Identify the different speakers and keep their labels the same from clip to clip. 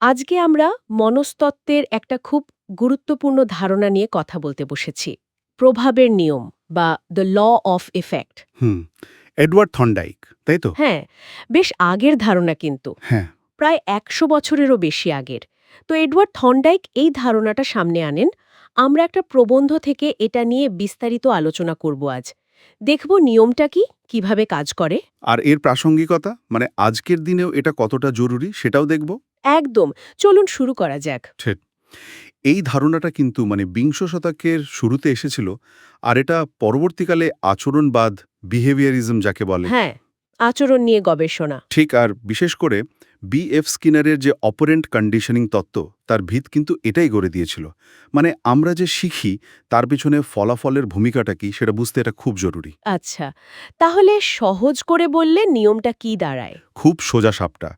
Speaker 1: আজকে আমরা মনস্তত্ত্বের একটা খুব গুরুত্বপূর্ণ ধারণা নিয়ে কথা বলতে বসেছি। প্রভাবের নিয়ম বা দ্য ল অফ ইফেক্ট।
Speaker 2: হুম, এডওয়ার্ড থর্নডাইক, তাই তো?
Speaker 1: হ্যাঁ, বেশ আগের ধারণা কিন্তু।
Speaker 2: হ্যাঁ,
Speaker 1: প্রায় ১০০ বছরেরও বেশি আগের। তো এডওয়ার্ড থর্নডাইক এই ধারণাটা সামনে আনেন। আমরা একটা প্রবন্ধ থেকে এটা নিয়ে বিস্তারিত আলোচনা করব আজ। দেখব নিয়মটা কি, কিভাবে কাজ করে।
Speaker 2: আর এর প্রাসঙ্গিকতা মানে আজকের দিনেও এটা কতটা জরুরি সেটাও দেখব।
Speaker 1: একদম। চলুন শুরু করা যাক।
Speaker 2: ঠিক। এই ধারণাটা কিন্তু মানে বিংশ শতকের শুরুতে এসেছিল, আর এটা পরবর্তীকালে আচরণবাদ, বিহেভিয়ারিজম যাকে বলে,
Speaker 1: হ্যাঁ, আচরণ নিয়ে গবেষণা।
Speaker 2: ঠিক, আর বিশেষ করে বি.এফ. স্কিনারের যে অপারেন্ট কন্ডিশনিং তত্ত্ব, তার ভিত কিন্তু এটাই গড়ে দিয়েছিল। মানে আমরা যে শিখি তার পেছনে ফলাফলের ভূমিকাটা কি সেটা বুঝতে এটা খুব জরুরি।
Speaker 1: আচ্ছা, তাহলে সহজ করে বললে নিয়মটা কি দাঁড়ায়?
Speaker 2: খুব সোজা সাপটা।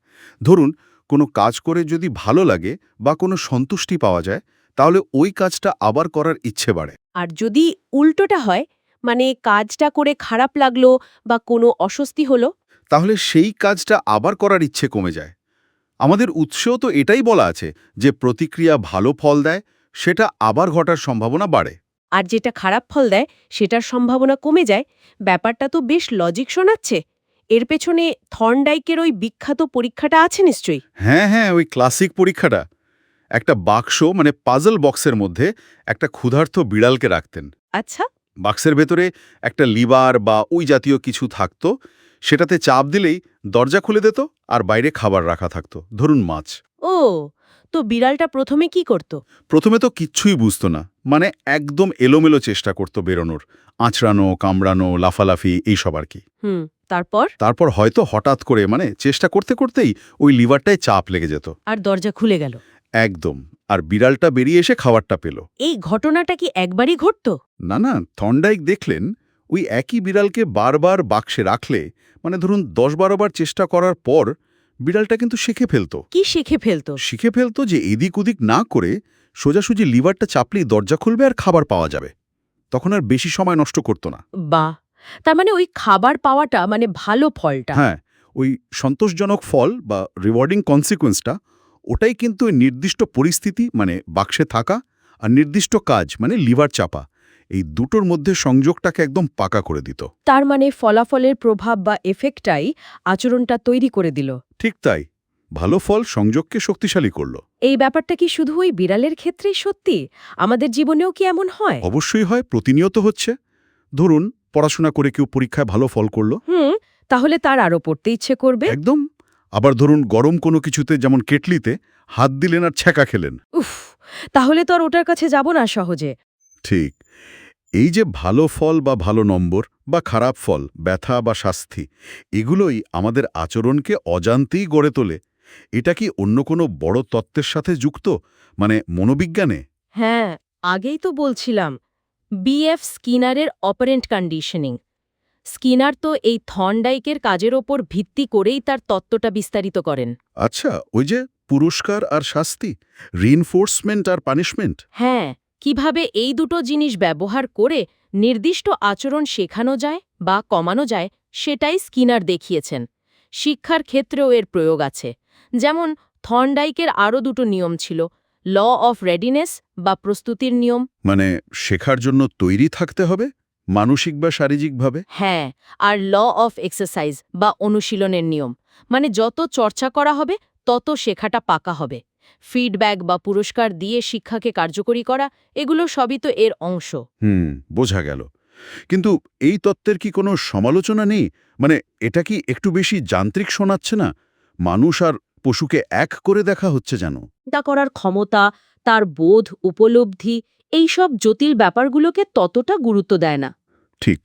Speaker 2: ধরুন, কোনো কাজ করে যদি ভালো লাগে বা কোনো সন্তুষ্টি পাওয়া যায়, তাহলে ওই কাজটা আবার করার ইচ্ছে বাড়ে।
Speaker 1: আর যদি উল্টোটা হয়, মানে কাজটা করে খারাপ লাগলো বা কোনো অস্বস্তি হলো?
Speaker 2: তাহলে সেই কাজটা আবার করার ইচ্ছে কমে যায়। আমাদের উৎসেও তো এটাই বলা আছে যে প্রতিক্রিয়া ভালো ফল দেয়, সেটা আবার ঘটার সম্ভাবনা বাড়ে।
Speaker 1: আর যেটা খারাপ ফল দেয় সেটার সম্ভাবনা কমে যায়। ব্যাপারটা তো বেশ লজিক শোনাচ্ছে। এর পেছনে থর্নডাইকের ওই বিখ্যাত পরীক্ষাটা আছে নিশ্চয়ই।
Speaker 2: হ্যাঁ, হ্যাঁ, ওই ক্লাসিক পরীক্ষাটা। একটা বাক্স মানে পাজল বক্সের মধ্যে একটা ক্ষুধার্ত বিড়ালকে রাখতেন।
Speaker 1: আচ্ছা।
Speaker 2: বাক্সের ভেতরে একটা লিভার বা ওই জাতীয় কিছু থাকতো, সেটাতে চাপ দিলেই দরজা খুলে দিত, আর বাইরে খাবার রাখা থাকতো, ধরুন মাছ।
Speaker 1: ও, তো বিড়ালটা প্রথমে কি করত?
Speaker 2: প্রথমে তো কিচ্ছুই বুঝতো না, মানে একদম এলোমেলো চেষ্টা করতো বেরোনোর, আঁচড়ানো, কামড়ানো, লাফালাফি এইসব আর কি।
Speaker 1: হুম, তারপর?
Speaker 2: তারপর হয়তো হঠাৎ করে মানে চেষ্টা করতে করতেই ওই লিভারটায় চাপ লেগে যেত।
Speaker 1: আর দরজা খুলে গেল?
Speaker 2: একদম। আর বিড়ালটা বেরিয়ে এসে খাবারটা পেল।
Speaker 1: এই ঘটনাটা কি একবারই ঘটতো?
Speaker 2: না, না, থর্নডাইক দেখলেন ওই একই বিড়ালকে বারবার বাক্সে রাখলে, মানে ধরুন ১০-১২ বার চেষ্টা করার পর বিড়ালটা কিন্তু শিখে ফেলত।
Speaker 1: কি শিখে ফেলতো?
Speaker 2: শিখে ফেলত যে এদিক ওদিক না করে সোজাসুজি লিভারটা চাপলেই দরজা খুলবে আর খাবার পাওয়া যাবে। তখন আর বেশি সময় নষ্ট করত না।
Speaker 1: বাহ! তার মানে ওই খাবার পাওয়াটা মানে ভালো ফলটা।
Speaker 2: হ্যাঁ, ওই সন্তোষজনক ফল বা রিওয়ার্ডিং কনসিকুয়েন্সটা, ওটাই কিন্তু ওই নির্দিষ্ট পরিস্থিতি মানে বাক্সে থাকা, আর নির্দিষ্ট কাজ মানে লিভার চাপা, এই দুটোর মধ্যে সংযোগটাকে একদম পাকা করে দিত।
Speaker 1: তার মানে ফলাফলের প্রভাব বা এফেক্টটাই আচরণটা তৈরি করে দিল।
Speaker 2: ঠিক তাই। ভালো ফল সংযোগকে শক্তিশালী করল।
Speaker 1: এই ব্যাপারটা কি শুধু ওই বিড়ালের ক্ষেত্রেই সত্যি? আমাদের জীবনেও কি এমন হয়?
Speaker 2: অবশ্যই হয়, প্রতিনিয়ত হচ্ছে। ধরুন, পড়াশোনা করে কেউ পরীক্ষায় ভালো ফল করল।
Speaker 1: হুম, তাহলে তার আরও পড়তে ইচ্ছে করবে।
Speaker 2: একদম। আবার ধরুন, গরম কোনো কিছুতে যেমন কেটলিতে হাত দিলেন আর ছ্যাঁকা খেলেন।
Speaker 1: উফ! তাহলে তো আর ওটার কাছে যাব না সহজে।
Speaker 2: ঠিক। এই যে ভালো ফল বা ভালো নম্বর বা খারাপ ফল, ব্যথা বা শাস্তি, এগুলোই আমাদের আচরণকে অজান্তেই গড়ে তোলে। এটা কি অন্য কোনো বড় তত্ত্বের সাথে যুক্ত, মানে মনোবিজ্ঞানে?
Speaker 1: হ্যাঁ, আগেই তো বলছিলাম। বিএফ স্কিনারের অপারেন্ট কন্ডিশনিং। স্কিনার তো এই থর্নডাইকের কাজের ওপর ভিত্তি করেই তার তত্ত্বটা বিস্তারিত করেন।
Speaker 2: আচ্ছা, ওই যে পুরস্কার আর শাস্তি, রিইনফোর্সমেন্ট আর পানিশমেন্ট।
Speaker 1: হ্যাঁ, কিভাবে এই দুটো জিনিস ব্যবহার করে নির্দিষ্ট আচরণ শেখানো যায় বা কমানো যায় সেটাই স্কিনার দেখিয়েছেন। শিক্ষার ক্ষেত্রেও এর প্রয়োগ আছে। যেমন থর্নডাইকের আরও দুটো নিয়ম ছিল, ল অফ রেডিনেস বা প্রস্তুতির নিয়ম।
Speaker 2: মানে শেখার জন্য তৈরি থাকতে হবে, মানসিক বা শারীরিকভাবে।
Speaker 1: হ্যাঁ, আর ল অফ এক্সারসাইজ বা অনুশীলনের নিয়ম, মানে যত চর্চা করা হবে তত শেখাটা পাকা হবে। ফিডব্যাক বা পুরস্কার দিয়ে শিক্ষাকে কার্যকরী করা, এগুলো সবই তো এর অংশ।
Speaker 2: বোঝা গেল। কিন্তু এই তত্ত্বের কি কোনো সমালোচনা নেই? মানে এটা কি একটু বেশি যান্ত্রিক শোনাচ্ছে না? মানুষ আর পশুকে এক করে দেখা হচ্ছে যেন।
Speaker 1: চিন্তা করার ক্ষমতা, তার বোধ, উপলব্ধি, এই সব জটিল ব্যাপারগুলোকে ততটা গুরুত্ব দেয় না।
Speaker 2: ঠিক।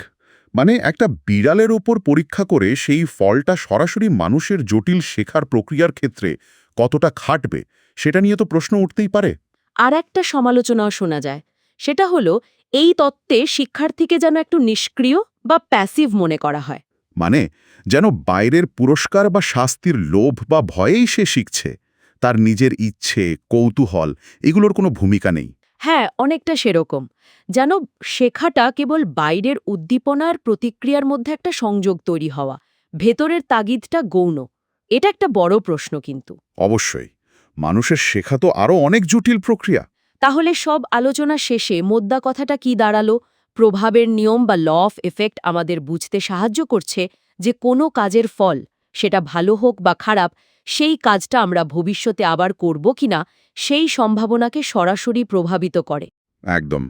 Speaker 2: মানে একটা বিড়ালের ওপর পরীক্ষা করে সেই ফলটা সরাসরি মানুষের জটিল শেখার প্রক্রিয়ার ক্ষেত্রে কতটা খাটবে, সেটা নিয়ে তো প্রশ্ন উঠতেই পারে।
Speaker 1: আর একটা সমালোচনাও শোনা যায়। সেটা হলো, এই তত্ত্বে শিক্ষার্থীকে যেন একটু নিষ্ক্রিয় বা প্যাসিভ মনে করা হয়।
Speaker 2: মানে যেন বাইরের পুরস্কার বা শাস্তির লোভ বা ভয়েই সে শিখছে, তার নিজের ইচ্ছে, কৌতূহল এগুলোর কোনো ভূমিকা নেই।
Speaker 1: হ্যাঁ, অনেকটা সেরকম। যেন শেখাটা কেবল বাইরের উদ্দীপনার প্রতিক্রিয়ার মধ্যে একটা সংযোগ তৈরি হওয়া, ভেতরের তাগিদটা গৌণ। এটা একটা বড় প্রশ্ন কিন্তু।
Speaker 2: অবশ্যই। মানুষের শেখা তো আরও অনেক জটিল প্রক্রিয়া।
Speaker 1: তাহলে সব আলোচনা শেষে মোদ্দা কথাটা কি দাঁড়ালো? প্রভাবের নিয়ম বা ল অফ এফেক্ট আমাদের বুঝতে সাহায্য করছে যে কোনো কাজের ফল, সেটা ভালো হোক বা খারাপ, সেই কাজটা আমরা ভবিষ্যতে আবার করব কিনা সেই সম্ভাবনাকে সরাসরি প্রভাবিত করে।
Speaker 2: একদম।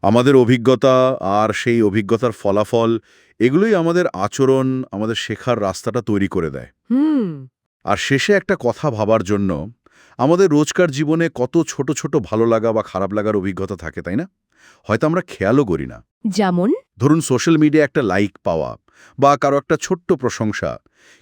Speaker 2: আমাদের অভিজ্ঞতা আর সেই অভিজ্ঞতার ফলাফল, এগুলোই আমাদের আচরণ, আমাদের শেখার রাস্তাটা তৈরি করে দেয়।
Speaker 1: হুম।
Speaker 2: আর শেষে একটা কথা ভাবার জন্য, আমাদের রোজকার জীবনে কত ছোট ছোট ভালো লাগা বা খারাপ লাগার অভিজ্ঞতা থাকে, তাই না? হয়তো আমরা খেয়ালও করি না।
Speaker 1: যেমন?
Speaker 2: ধরুন সোশ্যাল মিডিয়ায় একটা লাইক পাওয়া, বা কারো একটা ছোট্ট প্রশংসা,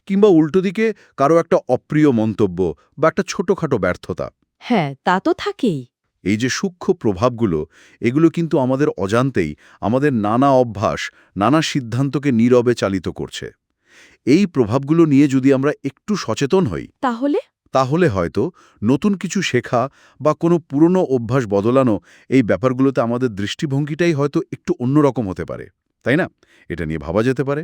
Speaker 2: কিংবা উল্টো দিকে কারো একটা অপ্রিয় মন্তব্য বা একটা ছোটখাটো ব্যর্থতা।
Speaker 1: হ্যাঁ, তা তো থাকেই।
Speaker 2: এই যে সূক্ষ্ম প্রভাবগুলো, এগুলো কিন্তু আমাদের অজান্তেই আমাদের নানা অভ্যাস, নানা সিদ্ধান্তকে নীরবে চালিত করছে। এই প্রভাবগুলো নিয়ে যদি আমরা একটু সচেতন হই,
Speaker 1: তাহলে?
Speaker 2: তাহলে হয়তো নতুন কিছু শেখা বা কোনো পুরনো অভ্যাস বদলানো, এই ব্যাপারগুলোতে আমাদের দৃষ্টিভঙ্গিটাই হয়তো একটু অন্যরকম হতে পারে, তাই না? এটা নিয়ে ভাবা যেতে পারে।